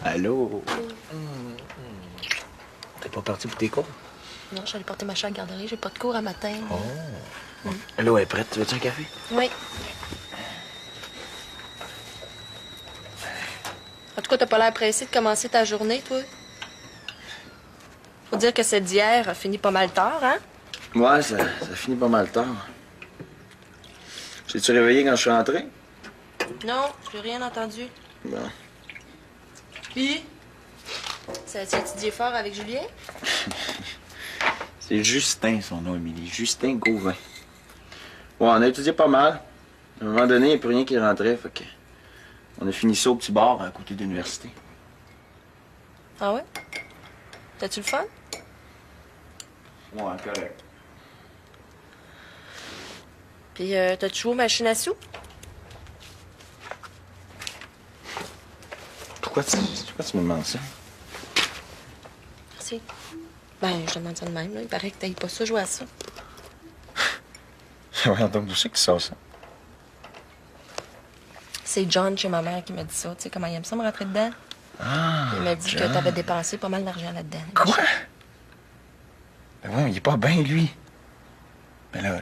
Allô? T'es pas parti pour tes cours? Non, j'allais porter ma chat à la garderie. J'ai pas de cours à matin. Oh. L'eau est prête. Tu veux-tu un café? Oui. En tout cas, t'as pas l'air pressé de commencer ta journée, toi. Faut dire que cette d'hier a fini pas mal tard, hein? Ouais, ça finit pas mal tard. T'es-tu réveillé quand je suis rentré? Non, j'ai rien entendu. Bon. Puis? Ça a étudié fort avec Julien? C'est Justin, son nom, Émilie. Justin Gauvin. Bon, on a étudié pas mal. À un moment donné, il n'y a plus rien qui rentrait, fait que... On a fini ça au petit bar, à côté de l'université. Ah ouais? T'as-tu le fun? Ouais, correct. Puis, t'as-tu joué aux machines à sous? Pourquoi tu me demandes ça? Merci. Ben, je demande ça de même, là. Il paraît que t'ailles pas ça jouer à ça. Ouais, donc, d'où c'est que tu sors ça? C'est John, chez ma mère, qui m'a dit ça. Tu sais comment il aime ça me rentrer dedans? Ah, Il m'a dit John. que t'avais dépensé pas mal d'argent là-dedans. Quoi? Ben ouais, mais il est pas bien, lui. Ben là,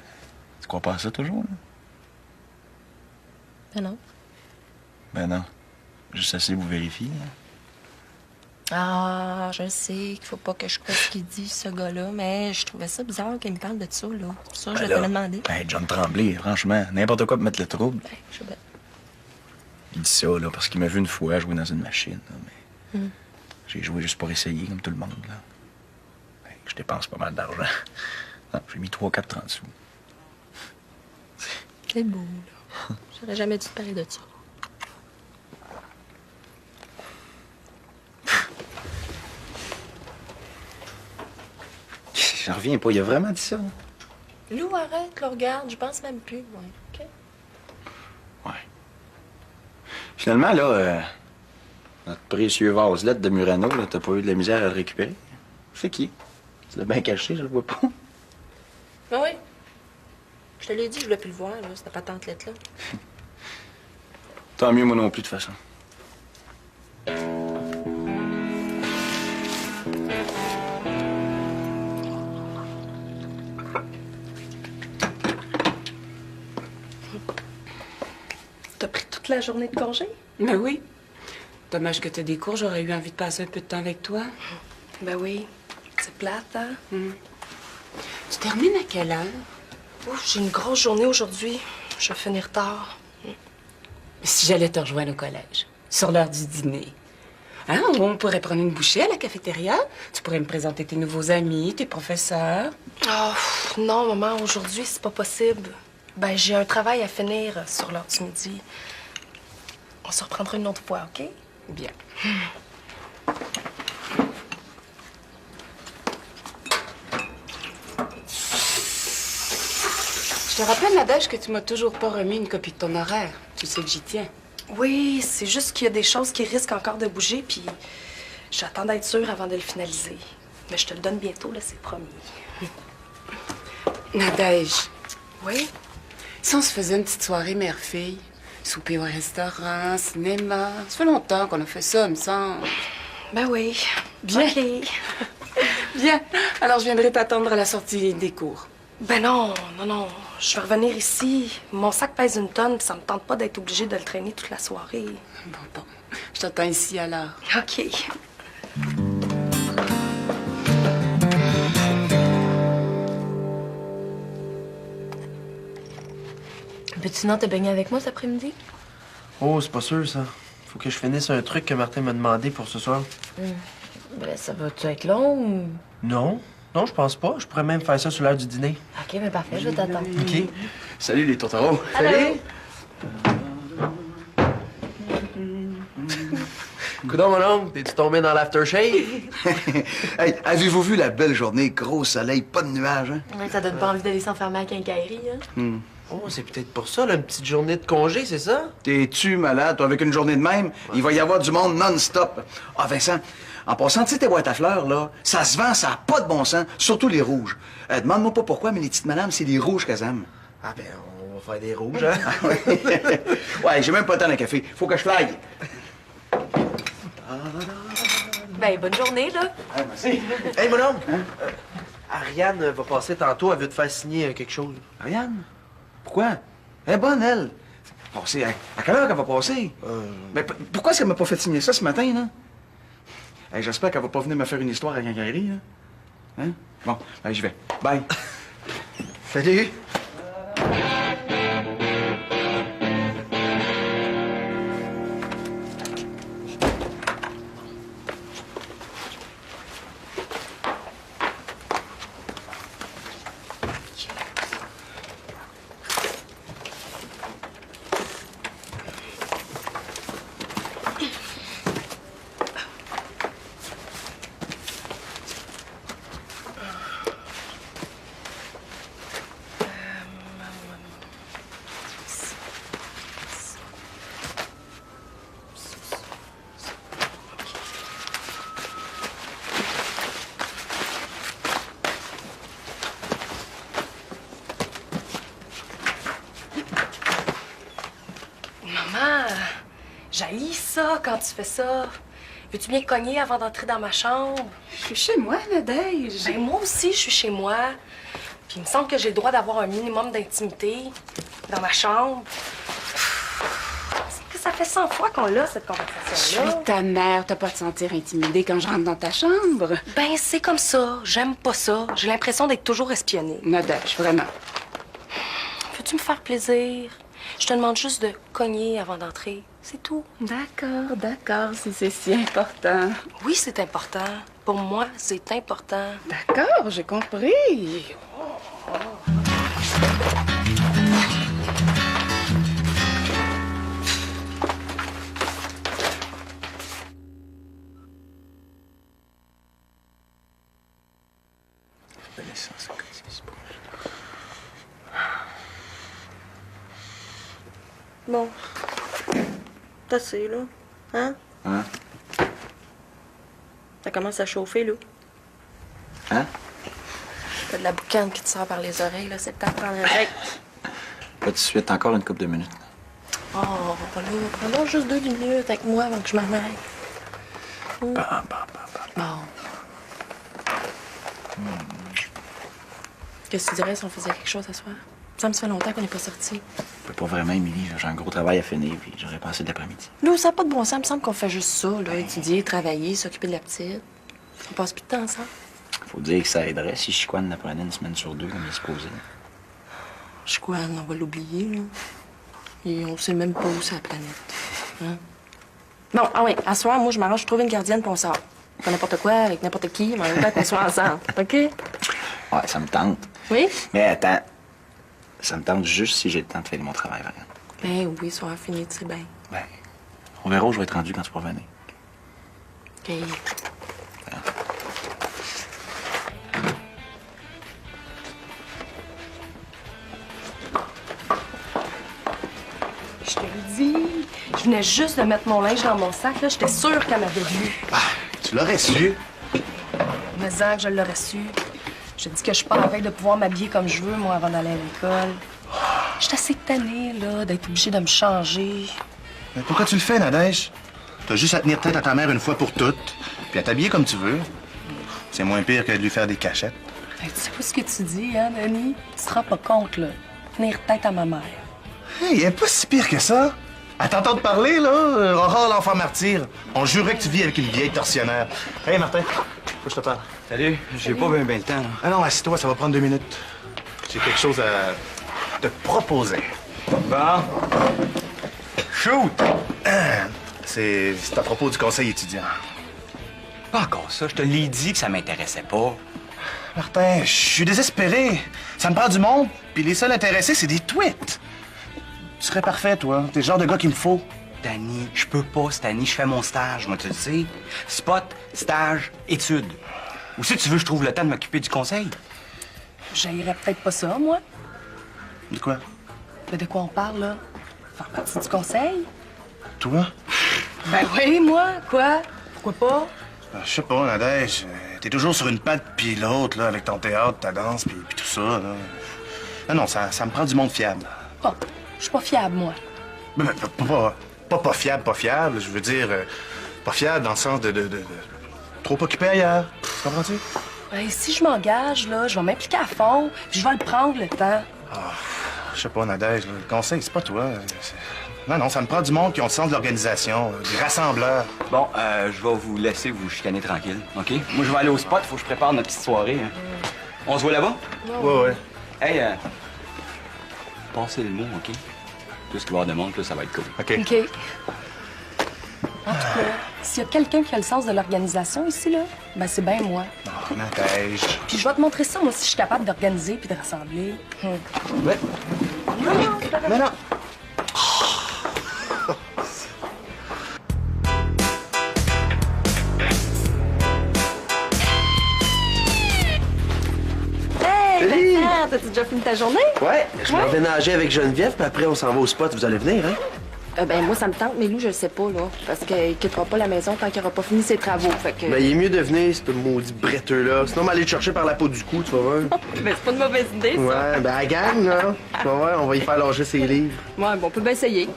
tu crois pas à ça toujours, là? Ben non. Ben non. Juste assez vous vérifier, là. Ah, je sais qu'il faut pas que je croie ce qu'il dit, ce gars-là, mais je trouvais ça bizarre qu'il me parle de ça, là. C'est pour ça que je Ben l'ai là, pas demandé. Ben, John Tremblay, franchement, n'importe quoi pour mettre le trouble. Ben, je sais bien. Il dit ça, là, parce qu'il m'a vu une fois jouer dans une machine, là, mais... J'ai joué juste pour essayer, comme tout le monde, là. Ben, je dépense pas mal d'argent. Non, j'ai mis 3, 4, 30 sous. C'est beau, là. J'aurais jamais dû te parler de ça. J'en reviens pas, il a vraiment dit ça, là? Lou, arrête, le regarde, je pense même plus, moi. OK? Ouais. Finalement, là, notre précieux vase-lettre de Murano, là, t'as pas eu de la misère à le récupérer? C'est qui? Tu l'as bien caché, je le vois pas. Ben oui. Je te l'ai dit, je voulais plus le voir, là, cette patente-lettre-là. Tant mieux, moi non plus, de toute façon. T'as pris toute la journée de congé? Ben oui. Dommage que t'aies des cours, j'aurais eu envie de passer un peu de temps avec toi. Ben oui. C'est plate, hein? Tu termines à quelle heure? Ouf, j'ai une grosse journée aujourd'hui. Je vais finir tard. Si j'allais te rejoindre au collège, sur l'heure du dîner. Hein? On pourrait prendre une bouchée à la cafétéria. Tu pourrais me présenter tes nouveaux amis, tes professeurs. Oh, non, maman, aujourd'hui, c'est pas possible. Ben, j'ai un travail à finir sur l'heure du midi. On se reprendra une autre fois, OK? Bien. Je te rappelle, Nadège, que tu m'as toujours pas remis une copie de ton horaire. Tu sais que j'y tiens. Oui, c'est juste qu'il y a des choses qui risquent encore de bouger, puis j'attends d'être sûre avant de le finaliser. Mais je te le donne bientôt, là, c'est promis. Nadège, Oui? si on se faisait une petite soirée mère-fille, souper au restaurant, cinéma, ça fait longtemps qu'on a fait ça, me semble. Ben oui. Bien. OK. Bien. Alors, je viendrai t'attendre à la sortie des cours. Ben non, non, non. Je vais revenir ici. Mon sac pèse une tonne, puis ça me tente pas d'être obligée de le traîner toute la soirée. Bon. Je t'attends ici, alors. OK. Peux-tu non te baigner avec moi cet après-midi? Oh, c'est pas sûr, ça. Faut que je finisse un truc que Martin m'a demandé pour ce soir. Ben, ça va-tu être long ou... Non? Non, je pense pas. Je pourrais même faire ça sur l'heure du dîner. OK, ben parfait, je vais t'attendre. OK. Salut, les tourtereaux. Allô? Coudon, mon oncle, t'es-tu tombé dans l'aftershave? Hey, avez-vous vu la belle journée? Gros soleil, pas de nuages, hein? Ouais, ça donne pas envie d'aller s'enfermer à la quincaillerie, hein? Oh, c'est peut-être pour ça, là, une petite journée de congé, c'est ça? T'es-tu malade, toi, avec une journée de même? Il va y avoir du monde non-stop. Ah, Vincent, en passant, tu sais, tes boîtes à fleurs, là, ça se vend, ça a pas de bon sens, surtout les rouges. Demande-moi pas pourquoi, mais les petites madames, c'est les rouges qu'elles aiment. Ah, ben, on va faire des rouges, hein? Ouais, j'ai même pas le temps d'un café. Faut que je fly. Ben, bonne journée, là. Ah, merci. Hey, mon homme! Ariane va passer tantôt, elle veut te faire signer quelque chose. Ariane? Pourquoi? Elle est bonne, elle. Passer à quelle heure qu'elle va passer? Ben, pourquoi est-ce qu'elle m'a pas fait signer ça ce matin, là? Hey, j'espère qu'elle va pas venir me faire une histoire à Quincaillerie, là. Hein? Bon, ben, j'y vais. Bye. Salut! Maman, j'haïs ça quand tu fais ça. Veux-tu bien cogner avant d'entrer dans ma chambre? Je suis chez moi, Nadège. Ben, moi aussi, je suis chez moi. Puis il me semble que j'ai le droit d'avoir un minimum d'intimité dans ma chambre. C'est que ça fait 100 fois qu'on l'a, cette Je conversation-là. suis ta mère, t'as pas à te sentir intimidée quand je rentre dans ta chambre. Ben, c'est comme ça. J'aime pas ça. J'ai l'impression d'être toujours espionnée. Nadège, vraiment. Veux-tu me faire plaisir? Je te demande juste de cogner avant d'entrer. C'est tout. D'accord, si c'est si important. Oui, c'est important. Pour moi, c'est important. D'accord, j'ai compris. De l'essence, c'est pas... Bon. T'as assez, là. Hein? Hein? Ça commence à chauffer, là. Hein? T'as de la boucane qui te sort par les oreilles, là. C'est le temps de prendre un break. Pas tout de suite, encore une couple de minutes. Oh, là, prends donc juste 2 minutes avec moi avant que je m'en aille. Bon. Bon. Qu'est-ce que tu dirais si on faisait quelque chose ce soir? Ça me fait longtemps qu'on n'est pas sortis. Pas vraiment, Émilie. J'ai un gros travail à finir, puis j'aurais passé de l'après-midi. Là, ça n'a pas de bon sens. Il me semble qu'on fait juste ça, là. Étudier, travailler, s'occuper de la petite. On passe plus de temps ensemble. Faut dire que ça aiderait si Chicoine l'apprenait une semaine sur 2, comme il se posait. Je crois, on va l'oublier, là. Et on sait même pas où c'est la planète. Hein? Bon, ah oui, à ce soir, moi, je m'arrange, je trouve une gardienne, puis on sort. Pas n'importe quoi, avec n'importe qui, mais en même temps qu'on soit ensemble. OK? Ouais, ça me tente. Oui? Mais attends. Ça me tente juste si j'ai le temps de faire mon travail, Variane. Ben oui, soir fini, tu sais bien. Ben, on verra où je vais être rendu quand tu vas revenir. OK. Je te le dis. Je venais juste de mettre mon linge dans mon sac, là. J'étais sûre qu'elle m'avait vu. Ah, tu l'aurais su. Mais que je l'aurais su. Je te dis que je suis pas à la veille de pouvoir m'habiller comme je veux, moi, avant d'aller à l'école. Je suis assez tannée, là, d'être obligée de me changer. Mais pourquoi tu le fais, Nadège? T'as juste à tenir tête à ta mère une fois pour toutes, puis à t'habiller comme tu veux. C'est moins pire que de lui faire des cachettes. Hey, tu sais pas ce que tu dis, hein, Denis? Tu te rends pas compte, là. Tenir tête à ma mère. Hey, elle est pas si pire que ça. À t'entendre parler, là, Aurore, l'enfant martyr. On jurait que tu vis avec une vieille tortionnaire. Hey, Martin, faut que je te parle. Salut, j'ai pas bien le temps, là. Ah non, assis-toi, ça va prendre 2 minutes. J'ai quelque chose à te proposer. Bon. Shoot! C'est à propos du conseil étudiant. Pas encore ça. Je te l'ai dit que ça m'intéressait pas. Martin, je suis désespéré. Ça me prend du monde, puis les seuls intéressés, c'est des tweets. Tu serais parfait, toi. T'es le genre de gars qu'il me faut. Danny, je peux pas cette année. Je fais mon stage, moi, tu le sais. Spot, stage, études. Ou si tu veux, je trouve le temps de m'occuper du conseil. J'haïrais peut-être pas ça, moi. De quoi? Mais de quoi on parle, là? Faire partie du conseil? Toi? Ben oui, moi. Quoi? Pourquoi pas? Je sais pas, Nadège. T'es toujours sur une patte puis l'autre, là, avec ton théâtre, ta danse, puis tout ça, là. Non, ça me prend du monde fiable. Oh, je suis pas fiable, moi. Mais pas fiable, pas fiable. Je veux dire, Pas fiable dans le sens de trop occupé ailleurs. Comprends-tu? Ben, si je m'engage, là, je vais m'impliquer à fond, puis je vais le prendre, le temps. Je sais pas, Nadège, là, le conseil, c'est pas toi. Non, ça me prend du monde qui ont le sens de l'organisation, là, des rassembleurs. Bon, je vais vous laisser vous chicaner tranquille, OK? Moi, je vais aller au spot, faut que je prépare notre petite soirée. Hein. On se voit là-bas? Ouais. Hey, passez le mot, OK? Plus qu'il va y avoir de monde, plus ça va être cool. OK. OK. En tout cas, s'il y a quelqu'un qui a le sens de l'organisation ici, là, ben c'est bien moi. Oh, Nadège. Puis je vais te montrer ça, moi, si je suis capable d'organiser puis de rassembler. Ouais. Non. Hey, Vincent, t'as-tu déjà fini ta journée? Ouais, je m'en vais nager avec Geneviève, puis après, on s'en va au spot. Vous allez venir, hein? Ben, moi, ça me tente, mais Lou, je le sais pas, là. Parce qu'il quittera pas la maison tant qu'il aura pas fini ses travaux. Fait que. Ben, il est mieux de venir, ce maudit bretteux-là. Sinon, on va aller le chercher par la peau du cou, tu vas voir. Ben, c'est pas une mauvaise idée, ça. Ouais, ben, à la gang, là. Tu vas voir, on va y faire longer ses livres. Ouais, bon, on peut bien essayer.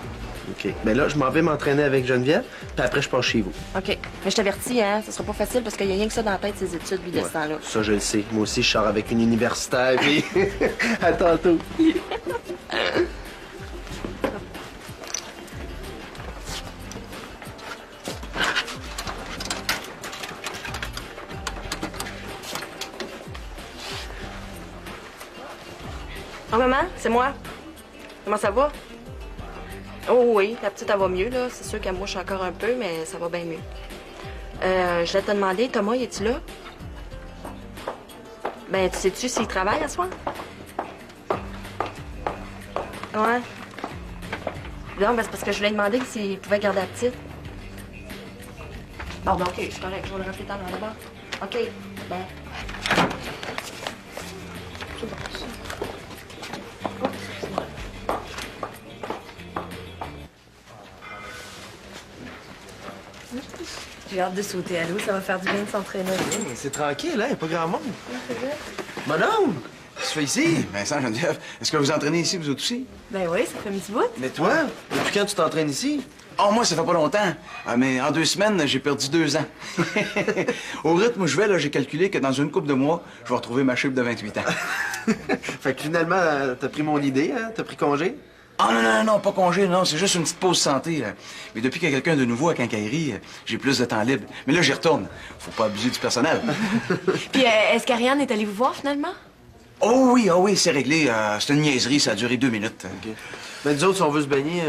OK. Ben là, je m'en vais m'entraîner avec Geneviève, puis après, je pars chez vous. OK. Mais je t'avertis, hein, ça sera pas facile parce qu'il y a rien que ça dans la tête, ses études, lui, de ce temps-là. Ça, je le sais. Moi aussi, je sors avec une universitaire, puis... à tantôt. Oh, maman, c'est moi. Comment ça va? Oh oui, la petite, elle va mieux, là. C'est sûr qu'elle mouche encore un peu, mais ça va bien mieux. Je voulais te demander, Thomas, es-tu là? Ben, tu sais-tu s'il travaille à soir? Ouais. Non, ben, c'est parce que je voulais demander s'il pouvait garder la petite. Bon, ben, OK, c'est correct. Je vais le rappeler dans d'abord. OK, ben... J'ai hâte de sauter à l'eau, ça va faire du bien de s'entraîner. C'est tranquille, hein? Il n'y a pas grand monde. Bonhomme! Qu'est-ce que tu fais ici? Vincent, Geneviève, est-ce que vous entraînez ici, vous autres aussi? Ben oui, ça fait un petit bout. Mais toi, depuis quand tu t'entraînes ici? Oh, moi, ça fait pas longtemps. Mais en 2 semaines, j'ai perdu 2 ans. Au rythme où je vais, là, j'ai calculé que dans une couple de mois, je vais retrouver ma shape de 28 ans. Fait que finalement, t'as pris mon idée, hein? T'as pris congé? Ah non, pas congé, non, c'est juste une petite pause santé. Là. Mais depuis qu'il y a quelqu'un de nouveau à Quincaillerie, j'ai plus de temps libre. Mais là, j'y retourne. Faut pas abuser du personnel. Puis, est-ce qu'Ariane est allée vous voir, finalement? Oh oui, c'est réglé. C'est une niaiserie, ça a duré 2 minutes. OK. Ben, nous autres, si on veut se baigner...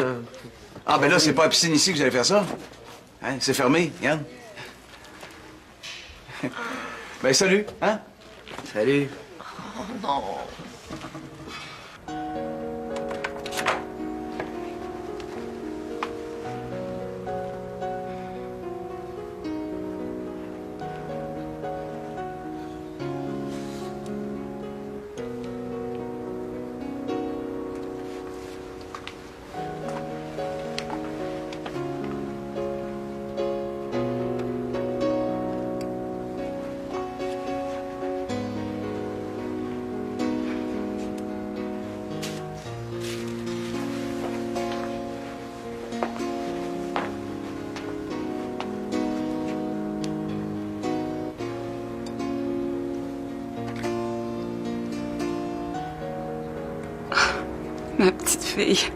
Ah, ben là, c'est pas à la piscine ici que vous allez faire ça. Hein? C'est fermé, Yann. Ben, salut, hein? Salut. Oh non. Ma petite fille.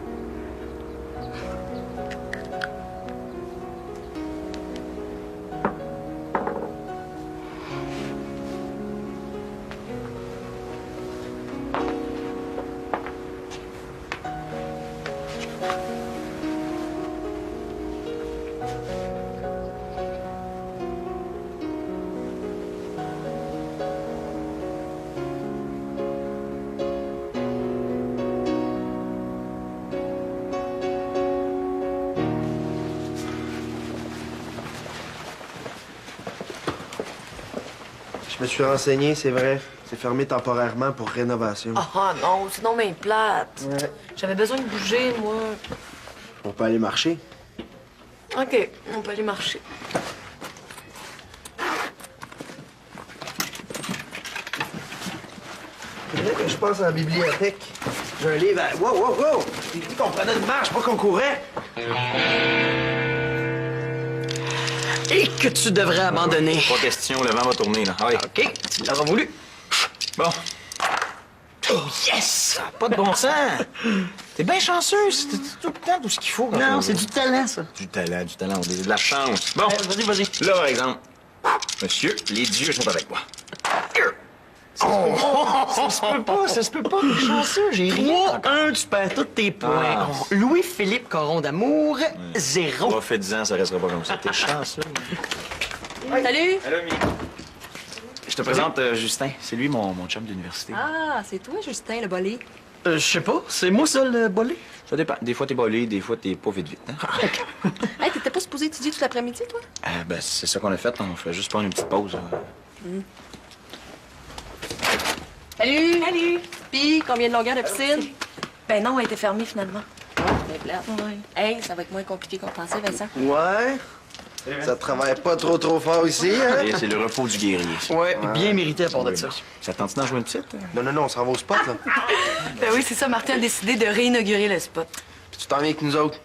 Je me suis renseigné, c'est vrai. C'est fermé temporairement pour rénovation. Ah non, c'est non mais plate. Ouais. J'avais besoin de bouger, moi. On peut aller marcher. OK, on peut aller marcher. Faudrait que je passe à la bibliothèque. J'ai un livre à... Wow! J'ai dit qu'on prenait une marche, pas qu'on courait. et que tu devrais abandonner. Pas question, le vent va tourner, là. Allez. OK, tu l'auras voulu. Bon. Oh, yes! Ça a pas de bon sens. T'es bien chanceux. C'est tout le temps tout ce qu'il faut. Non, c'est du talent, ça. Du talent, on a de la chance. Bon, Vas-y. là, par exemple. Monsieur, les dieux sont avec moi. Ça se peut pas, t'es chanceux, j'ai rien. 3-1, tu perds tous tes points. Ah. Louis-Philippe Coron d'amour, 0. Pas fait 10 ans, ça restera pas comme ça. T'es chanceux. Salut! Allô, Mimi. Je te présente Justin. C'est lui, mon chum d'université. Ah, c'est toi, Justin, le bolé. Je sais pas, c'est moi ça, le bolé? Ça dépend. Des fois, t'es bolé, des fois, t'es pas vite. Hein? Hey, t'étais pas supposé étudier tout l'après-midi, toi? Ben, c'est ça qu'on a fait. On fait juste prendre une petite pause. Salut! Salut! Puis, combien de longueurs de piscine? Ben non, elle était fermée finalement. Ben plate. Hey, ça va être moins compliqué qu'on pensait, Vincent. Ouais. Ça travaille pas trop fort ici, hein? C'est le repos du guerrier. ça. Ouais, bien mérité à part de ça. Ça tente d'en jouer une petite? Non, on s'en va au spot, là. Ben oui, c'est ça, Martin a décidé de réinaugurer le spot. Puis tu t'en viens avec nous autres.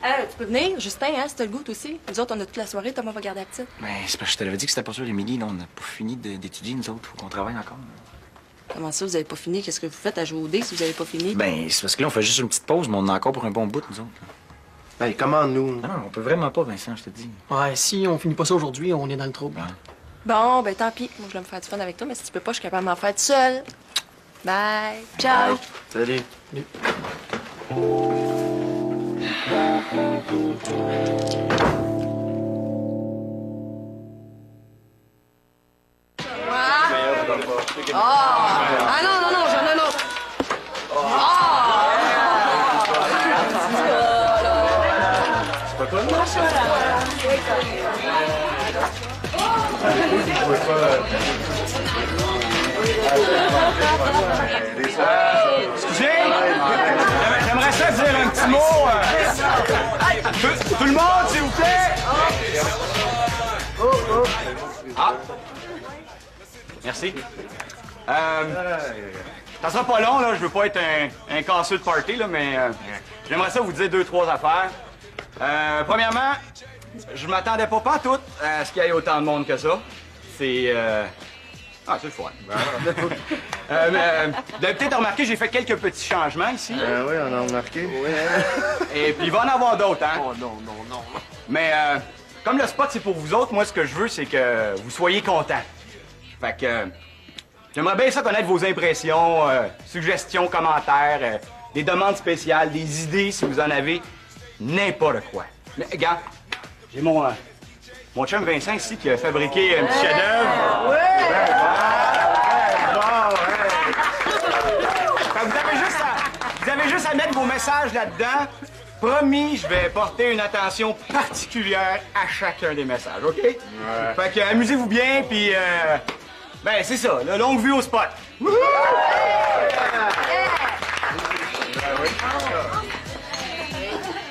Tu peux venir, Justin, hein, si t'as le goût, toi aussi. Nous autres, on a toute la soirée, Thomas va garder la petite. Ben, c'est parce que je te l'avais dit que c'était pas sûr, Émilie. Là, on n'a pas fini d'étudier, nous autres. Faut qu'on travaille encore. Comment ça, vous avez pas fini? Qu'est-ce que vous faites à jouer au dé si vous avez pas fini? Ben, c'est parce que là, on fait juste une petite pause, mais on en a encore pour un bon bout, nous autres. Ben, commande-nous. Non, on peut vraiment pas, Vincent, je te dis. Ouais, si on finit pas ça aujourd'hui, on est dans le trouble. Bon, ben tant pis. Moi, je vais me faire du fun avec toi, mais si tu peux pas, je suis capable de m'en faire tout seul. Bye. Ciao. Salut. Ah non, j'en ai un autre. Excusez, j'aimerais ça dire un petit mot. Tout le monde, s'il vous plaît. Ah. Merci. Ça sera pas long, là. Je veux pas être un casseux de party, là, mais j'aimerais ça vous dire 2-3 affaires. Premièrement, je m'attendais pas pantoute à ce qu'il y ait autant de monde que ça. C'est... Ah, c'est le fun. Mais, vous avez peut-être remarqué, j'ai fait quelques petits changements ici. Oui, on a remarqué. Et puis il va en avoir d'autres, hein? Oh non. Mais comme le spot, c'est pour vous autres, moi, ce que je veux, c'est que vous soyez contents. Fait que j'aimerais bien ça connaître vos impressions, suggestions, commentaires, des demandes spéciales, des idées, si vous en avez, n'importe quoi. Mais, gars, j'ai mon chum Vincent ici qui a fabriqué un petit chef-d'œuvre. Vous avez juste à mettre vos messages là-dedans. Promis, je vais porter une attention particulière à chacun des messages, OK? Fait que amusez-vous bien, puis ben c'est ça, la longue vue au spot.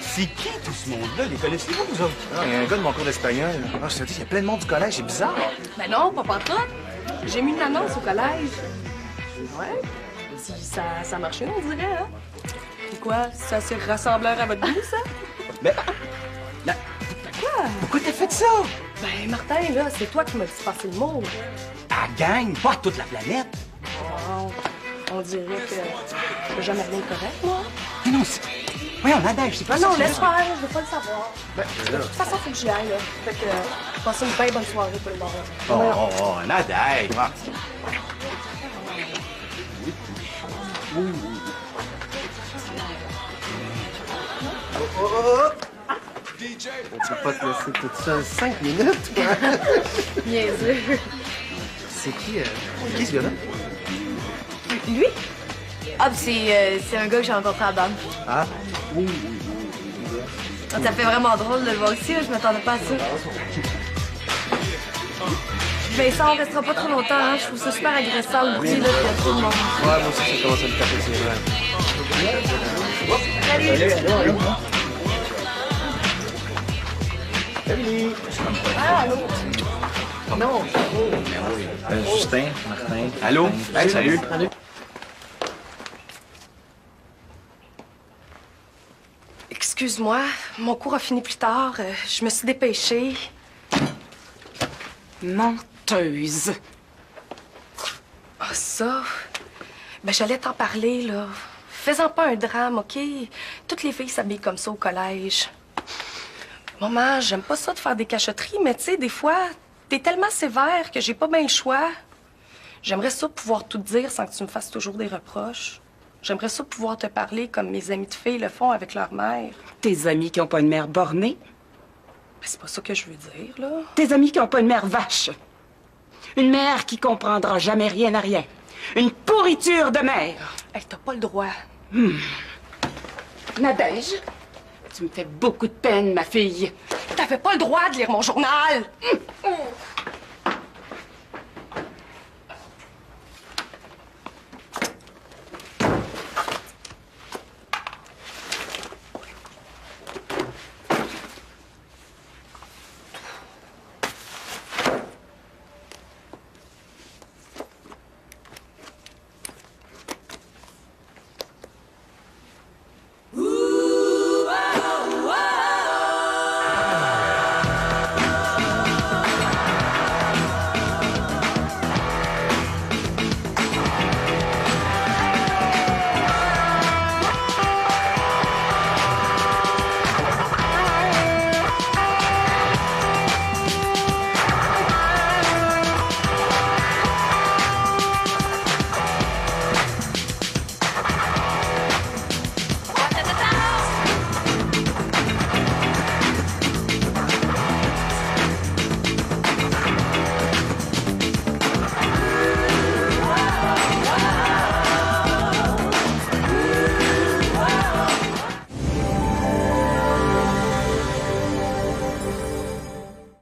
C'est qui tout ce monde-là? Les connaissez-vous, vous autres? Il y a un gars de mon cours d'espagnol. Ah, je te dis, il y a plein de monde du collège, c'est bizarre. Ben non, pas pantoute. J'ai mis une annonce au collège. Ouais. Si ça marchait, on dirait, hein? C'est quoi? Ça, c'est rassembleur à votre goût, ça? Mais... Quoi? Pourquoi t'as fait ça? Ben, Martin, là, c'est toi qui m'as dit de passer le mot. À gang, pas à toute la planète. Oh, on dirait que j'ai jamais rien de correct, moi. Mais non, c'est... Voyons, Nadège, c'est pas Ah ça. non, laisse faire, je veux pas le savoir. De toute façon, faut que j'y aille, là. Fait que, passez une bien bonne soirée pour le moment. Oh, Nadège. Ah. On peut pas te laisser tout seul 5 minutes, quoi. Niaiseux. C'est qui ce gars-là? Lui? Ah, c'est un gars que j'ai rencontré à la banque. Ah? Ça fait vraiment drôle de le voir ici, là. Je m'attendais pas à ça. Vincent, on restera pas trop longtemps, hein. Je trouve ça super agressant le bruit, là, qu'il y a trop de monde. Ouais, moi aussi, ça commence à me taper ses bras. Justin, Martin. Allô? Hey, salut. Excuse-moi, mon cours a fini plus tard. Je me suis dépêchée. Menteuse. Ah, ça? Ben, j'allais t'en parler, là. Fais-en pas un drame, OK? Toutes les filles s'habillent comme ça au collège. Maman, j'aime pas ça de faire des cachotteries, mais tu sais, des fois, t'es tellement sévère que j'ai pas bien le choix. J'aimerais ça pouvoir tout te dire sans que tu me fasses toujours des reproches. J'aimerais ça pouvoir te parler comme mes amies de filles le font avec leur mère. Tes amis qui ont pas une mère bornée. Ben, c'est pas ça que je veux dire, là. Tes amis qui ont pas une mère vache. Une mère qui comprendra jamais rien à rien. Une pourriture de mère. Hey, t'as pas le droit. Nadège, tu me fais beaucoup de peine, ma fille. T'avais pas le droit de lire mon journal.